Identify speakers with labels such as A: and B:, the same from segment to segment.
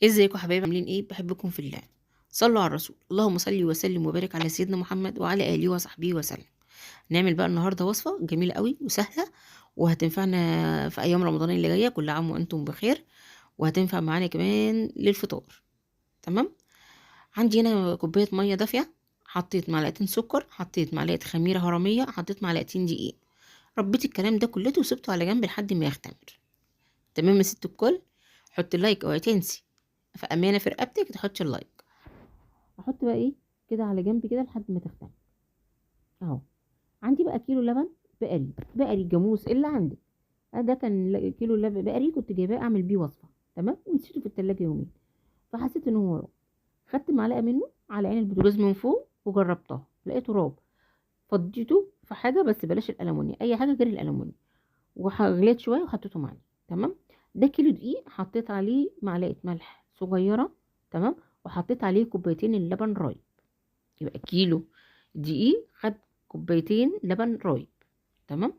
A: ازيكم يا حبايبي، عاملين ايه؟ بحبكم في الله. صلوا على الرسول. اللهم صل وسلم وبارك على سيدنا محمد وعلى اله وصحبه وسلم. نعمل بقى النهارده وصفه جميله قوي وسهله، وهتنفعنا في ايام رمضان اللي جايه. كل عام وانتم بخير. وهتنفع معانا كمان للفطار. تمام. عندي هنا كوبايه ميه دافيه، حطيت معلقتين سكر، حطيت معلقه خميره هرميه، حطيت معلقتين دقيق. ربيت الكلام ده كلته وسبته على جنب لحد ما يختمر. تمام يا ست الكل. حط لايك، اوعي تنسي. في امانه في رقبتك تحطي اللايك. احط بقى ايه كده على جنب كده لحد ما تختم اهو. عندي بقى كيلو لبن بقري جاموس اللي عندك. ده كان كيلو لبن بقري كنت جايباه اعمل بيه وصفه. تمام. ونسيته في التلاجة يومين، فحسيت ان هو راب. خدت معلقه منه على عين البوتاجاز من فوق وجربتها لقيته راب. فضيته في حاجه، بس بلاش الالومنيا، اي حاجه غير الالومنيا. وغليت شويه وحطيته معايا. تمام. ده كيلو دقيق حطيت عليه معلقه ملح صغيره. تمام. وحطيت عليه كوبايتين اللبن رايب. يبقى كيلو دقيق خد كوبايتين لبن رايب. تمام.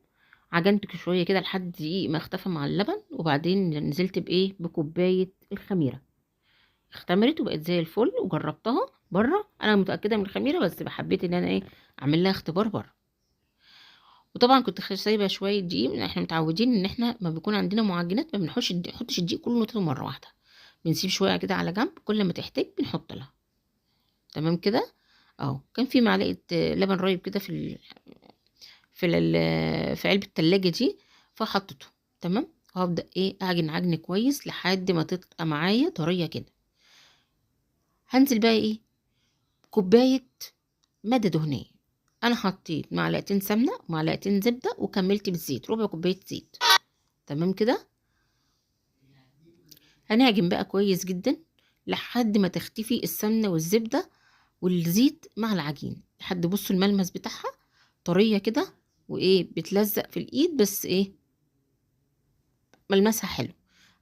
A: عجنت شويه كده لحد الدقيق ما اختفى مع اللبن، وبعدين نزلت بايه بكوبايه الخميره. اختمرت وبقت زي الفل، وجربتها بره. انا متاكده من الخميره، بس حبيت ان انا ايه اعمل لها اختبار بره. وطبعا كنت سايبه شويه دقيق، لأن احنا متعودين ان احنا ما بيكون عندنا معجنات ما بنحطش الدقيق كله نقطه مره واحده. بنسيب شويه كده على جنب، كل ما تحتاج بنحط لها. تمام كده. اهو كان في معلقه لبن رايب كده في علبه التلاجة دي، فحطته. تمام. وهبدا ايه اعجن عجن كويس لحد ما تبقى معايا طريه كده. هنزل بقى ايه كوبايه ماده دهنيه. انا حطيت معلقتين سمنه ومعلقتين زبده، وكملت بالزيت ربع كوبايه زيت. تمام كده. هنعجن بقى كويس جدا لحد ما تختفي السمنه والزبده والزيت مع العجين، لحد بصوا الملمس بتاعها طريه كده، وايه بتلزق في الايد، بس ايه ملمسها حلو.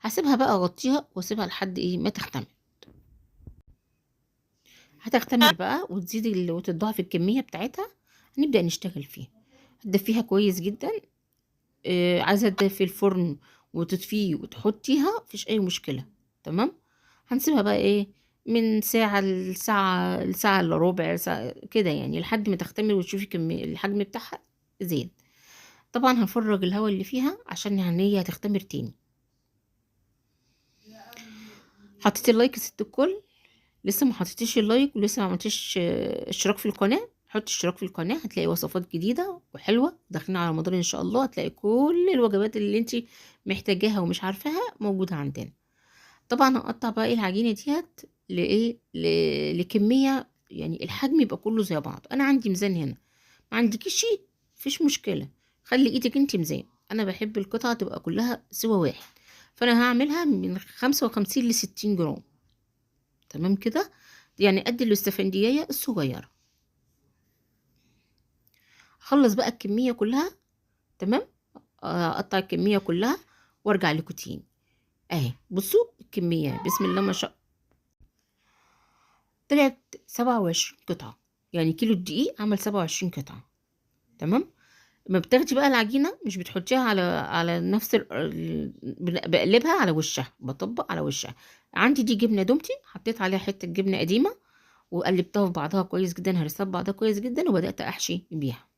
A: هسيبها بقى اغطيها واسيبها لحد ايه ما تختمر. هتختمر بقى وتزيد وتضاعف الكميه بتاعتها. هنبدا نشتغل فيها. هتدفيها كويس جدا. عايزه تدفي الفرن وتطفيه وتحطيها مفيش اي مشكله. تمام. هنسيبها بقى ايه من ساعه لساعه الا ربع ساعه كده، يعني لحد ما تختمر وتشوفي الحجم بتاعها زين. طبعا هنفرج الهواء اللي فيها عشان يعني هي هتختمر تاني. حطيت اللايك يا ست الكل؟ لسه ما حطيتيش اللايك ولسه ما عملتيش اشتراك في القناه؟ حط اشتراك في القناه، هتلاقي وصفات جديده وحلوه. داخلين على رمضان ان شاء الله، هتلاقي كل الوجبات اللي انت محتاجاها ومش عارفاها موجوده عندنا. طبعا هقطع بقى ايه العجينه ديت لكميه، يعني الحجم يبقى كله زي بعض. انا عندي ميزان هنا، ما عندكيش مفيش مشكله. خلي ايدك انت ميزان. انا بحب القطعه تبقى كلها سوا واحد، فانا هعملها من 55 ل 60 جرام. تمام كده. يعني قد الاستفندية الصغيرة. اخلص بقى الكمية كلها. تمام. اقطع الكمية كلها وارجع لكوتين. اهي بصوا الكمية، بسم الله ما شاء. طلعت 27 قطعة. يعني كيلو الدقيق عمل 27 قطعة. تمام. ما بتاخدي بقى العجينة مش بتحطيها على نفس بقلبها على وشها، بطبق على وشها. عندي دي جبنة دومتي، حطيت عليها حتة جبنة قديمة وقلبتها في بعضها كويس جدا، هرسها في بعضها كويس جدا، وبدأت احشي بيها.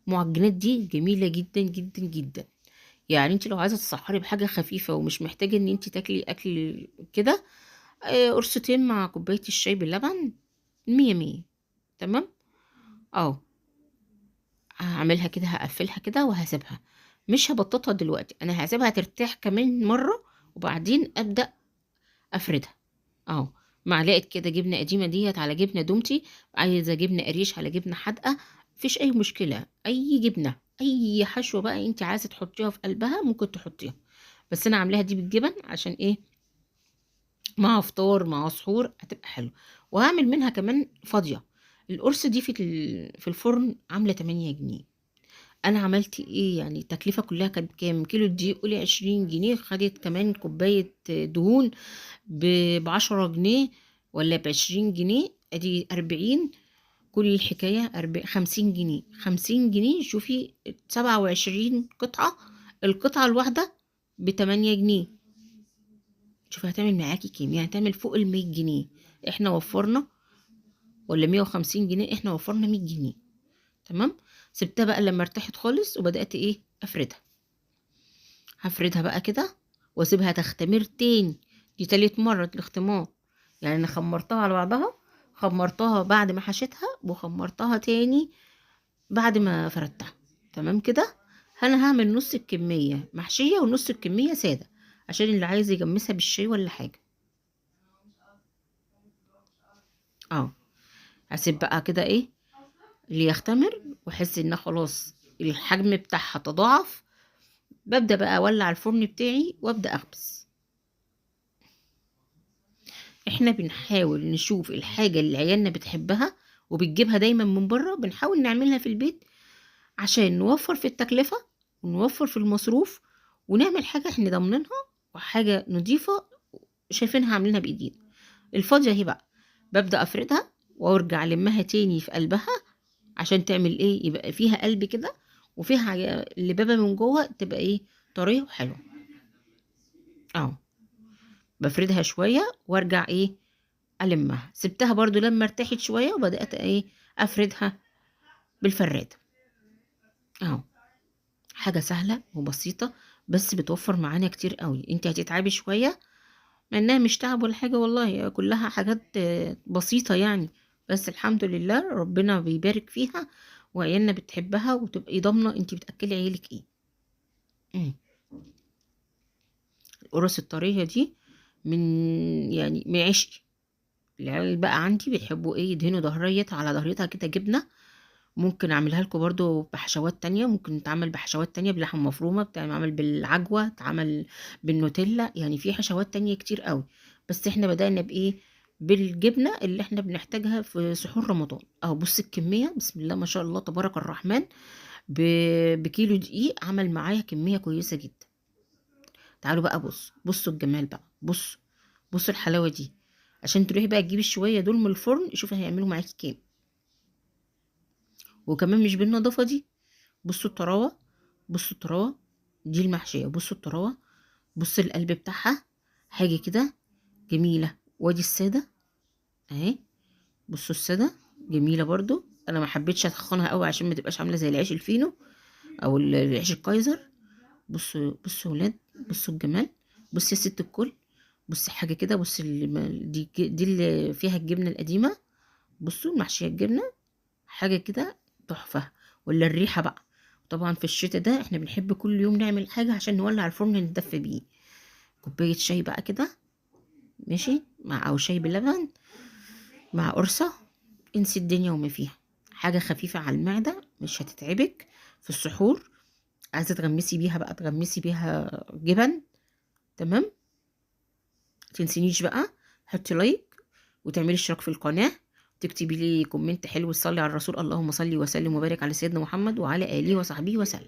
A: المعجنات دي جميلة جدا جدا جدا. يعني انت لو عايزة تسحري بحاجة خفيفة ومش محتاجة ان انت تاكلي اكل كده، قرصتين مع كوباية الشاي باللبن، مية مية. تمام. اه هعملها كده، هقفلها كده وهسيبها. مش هبططها دلوقتي، انا هسيبها ترتاح كمان مرة، وبعدين ابدأ افردها. اهو معلقة كده جبنة قديمة ديت على جبنة دومتي، عايزة جبنة قريش على جبنة حادقة، مفيش اي مشكلة. اي جبنة، اي حشوة بقى انت عايزة تحطيها في قلبها ممكن تحطيها. بس انا عاملاها دي بالجبن عشان ايه مع فطار مع سحور هتبقى حلو. وهعمل منها كمان فاضية. القرص دي في الفرن عاملة 8 جنيه. انا عملت ايه يعني التكلفة كلها كانت كام؟ كيلو دي قولي 20 جنيه، خدت كمان كوباية دهون ب10 جنيه ولا ب20 جنيه، ادي 40. كل الحكاية 50 جنيه. 50 جنيه شوفي 27 قطعة. القطعة الواحدة ب8 جنيه. شوفي هتعمل معاكي كام، يعني هتعمل فوق ال100 جنيه. احنا وفرنا، ولا 150 جنيه، احنا وفرنا 100 جنيه. تمام. سبتها بقى لما ارتاحت خالص وبدأت ايه افردها. هفردها بقى كده واسيبها تختمر تاني. دي تالت مرة الاختمار. يعني انا خمرتها على بعضها، خمرتها بعد ما حشيتها وخمرتها تاني بعد ما فردتها. تمام كده. انا هعمل نص الكمية محشية ونص الكمية سادة، عشان اللي عايز يجمسها بالشاي ولا حاجة. اه. هسيب بقى كده ايه اللي يختمر، واحس ان خلاص الحجم بتاعها تضاعف، ببدأ بقى اولع الفرن بتاعي وابدأ اخبز. احنا بنحاول نشوف الحاجة اللي عيالنا بتحبها وبتجيبها دايما من بره، بنحاول نعملها في البيت عشان نوفر في التكلفة ونوفر في المصروف، ونعمل حاجة احنا ضامنينها وحاجة نضيفة شايفينها عاملينها بايدينا. الفاضية اهي بقى ببدأ افردها وارجع لمها تاني في قلبها، عشان تعمل ايه يبقى فيها قلب كده، وفيها اللبابة من جوه تبقى ايه طرية وحلوة. اه. بفردها شوية وارجع ايه ألمها. سبتها برضو لما ارتاحت شوية وبدأت ايه افردها بالفرادة. اهو. حاجة سهلة وبسيطة، بس بتوفر معانا كتير قوي. انت هتتعبي شوية مع انها مش تعب ولا حاجة، والله هي كلها حاجات بسيطة يعني. بس الحمد لله ربنا بيبارك فيها، وعيالنا بتحبها، وتبقي ضامنة انت بتأكلي عيالك ايه. مم. القرص الطرية دي من يعني من عشقي. العيال بقى عندي بيحبوا ايه يدهنوا ظهريتها على ظهريتها كده جبنة. ممكن اعملها لكم برضو بحشوات تانية، ممكن تعمل بحشوات تانية بلحم مفرومة، بتعمل بالعجوة، تعمل بالنوتيلا، يعني في حشوات تانية كتير قوي. بس احنا بدأنا بايه بالجبنة اللي احنا بنحتاجها في سحور رمضان. اهو بص الكمية بسم الله ما شاء الله تبارك الرحمن. بكيلو دقيق عمل معايا كمية كويسة جدا. تعالوا بقى بصوا الجمال بقى، بصوا الحلاوة دي. عشان تروحي بقى تجيبي الشوية دول من الفرن شوفي هيعملوا معاكي كام. وكمان مش بالنظافة دي. بصوا الطراوة، بصوا الطراوة دي المحشية، بصوا الطراوة، بصوا القلب بتاعها حاجة كده جميلة. وادي السادة اهي، بصوا السادة جميلة برضو. انا ما حبيتش اتخنها قوي عشان ما تبقاش عاملة زي العيش الفينو او العيش الكايزر. بصوا يا ولاد، بصوا الجمال. بصي يا ست الكل، بصي حاجة كده، بصي دي اللي فيها الجبنة القديمة. بصوا محشية الجبنة حاجة كده تحفة. ولا الريحة بقى. طبعا في الشتاء ده احنا بنحب كل يوم نعمل حاجة عشان نولع الفرن نتدفى بيه. كوباية شاي بقى كده ماشي مع او شاي بلبن مع قرصة، انسي الدنيا وما فيها. حاجة خفيفة على المعدة مش هتتعبك في السحور. عايزة تغمسي بيها بقى تغمسي بيها جبن. تمام. متنسينيش بقى حطي لايك وتعملي اشتراك في القناة، تكتبي لي كومنت حلو تصلي على الرسول. اللهم صل وسلم وبارك على سيدنا محمد وعلى آله وصحبه وسلم.